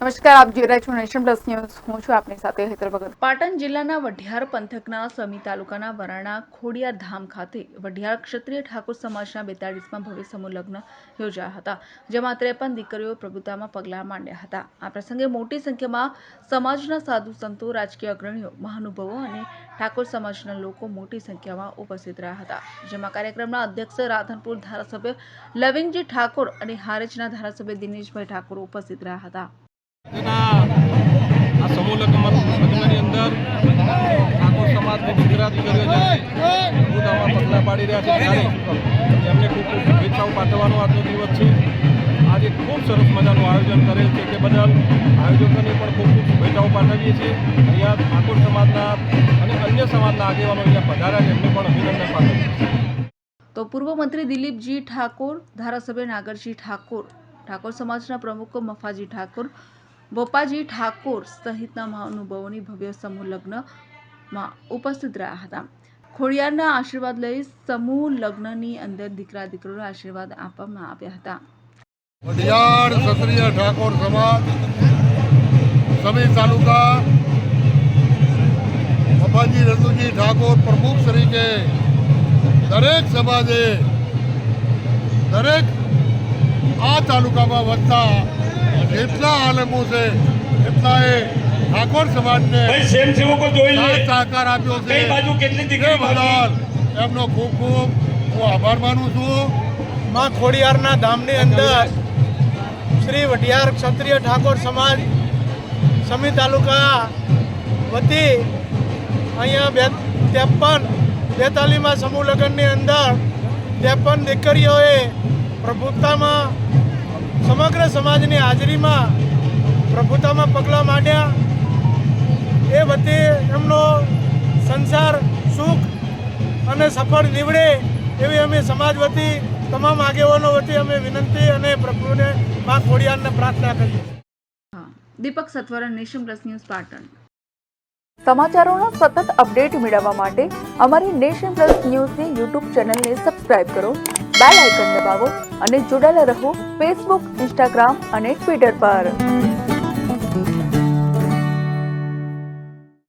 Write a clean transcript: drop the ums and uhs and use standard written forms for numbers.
નમસ્કાર, આપ જોઈ રહ્યા છો નેશન પ્લસ ન્યૂઝ. હું છું આપની સાથે હેતલ ભગત. પાટણ જિલ્લાના વઢિયાર પંથકના સમી તાલુકાના વરાણા ખોડિયાર ધામ ખાતે વઢિયાર ક્ષત્રિય ઠાકોર સમાજના 42માં ભવ્ય સમૂહ લગ્ન યોજાયા હતા, જેમાં 53 દીકરીઓએ પ્રભુતામાં પગલાં માંડ્યા હતા. આ પ્રસંગે મોટી સંખ્યામાં સમાજના સાધુ સંતો, રાજકીય અગ્રણીઓ, મહાનુભાવો અને ઠાકોર સમાજના લોકો મોટી સંખ્યામાં ઉપસ્થિત રહ્યા હતા, જેમાં કાર્યક્રમના અધ્યક્ષ રાધનપુર ધારાસભ્ય લવિંગજી ઠાકોર અને હારીજના ધારાસભ્ય દિનેશભાઈ ઠાકોર ઉપસ્થિત રહ્યા હતા. આ સમૂહ લગ્નની અંદર ઠાકોર સમાજની દીકરા દીકરીઓ પ્રભુતામાં પગલાં પાડી રહ્યા છે ત્યારે એમને ખૂબ ખૂબ શુભેચ્છાઓ પાઠવવાનો આજનો દિવસ છે. આજે ખૂબ સરસ મજાનું આયોજન કરેલ છે તે બદલ આયોજકોને પણ ખૂબ ખૂબ શુભેચ્છાઓ પાઠવીએ છીએ. અહીંયા ઠાકોર સમાજના અને અન્ય સમાજના આગેવાનો અહીંયા પધાર્યા છે, એમને પણ અભિનંદન પાઠવીએ. તો પૂર્વ મંત્રી દિલીપજી ઠાકોર, ધારાસભ્ય નાગરજી ઠાકોર, ઠાકોર સમાજના પ્રમુખ મફાજી ઠાકોર, બોપાજી ઠાકોર સહિતના મહાનુભાવોની ભવ્ય સમૂહ લગ્નમાં ઉપસ્થિત રહ્યા હતા. ખોડિયારના આશીર્વાદ લઈ સમૂહ લગ્નની અંદર દીકરા દીકરીઓને આશીર્વાદ આપવામાં આવ્યા હતા. વઢિયાર ક્ષત્રિય ઠાકોર સમાજ સમી તાલુકા મફાજી રતુજી ઠાકોર પ્રમુખ તરીકે દરેક સમાજે દરેક આ તાલુકામાં વધતા જેટલા આલમો છે એટલાએ ઠાકોર સમાજને સહકાર આપ્યો છે. એ બદલ એમનો ખૂબ ખૂબ હું આભાર માનું છું. માં ખોડિયારના ધામની અંદર શ્રી વઢિયાર ક્ષત્રિય ઠાકોર સમાજ સમી તાલુકા વતી અહીંયા 42માં સમૂહ લગ્નની અંદર 53 દીકરીઓએ પ્રભુતામાં સમગ્ર સમાજની હાજરીમાં પ્રભુતામાં પગલાં માંડ્યા. એ વતી એમનો સંસાર સુખ અને સફળ નીવડે એવી અમે સમાજ વતી તમામ આગેવાનો વતી અમે વિનંતી અને પ્રભુને માં ખોડિયારને પ્રાર્થના કરીએ. Deepak Satvara, nation plus news, Patan. સમાચારોનો સતત અપડેટ મેળવવા માટે અમારી નેશન પ્લસ ન્યૂઝની યુટ્યુબ ચેનલને સબસ્ક્રાઇબ કરો, બેલ આઇકન દબાવો અને જોડાયેલા રહો ફેસબુક, ઇન્સ્ટાગ્રામ અને ટ્વિટર પર.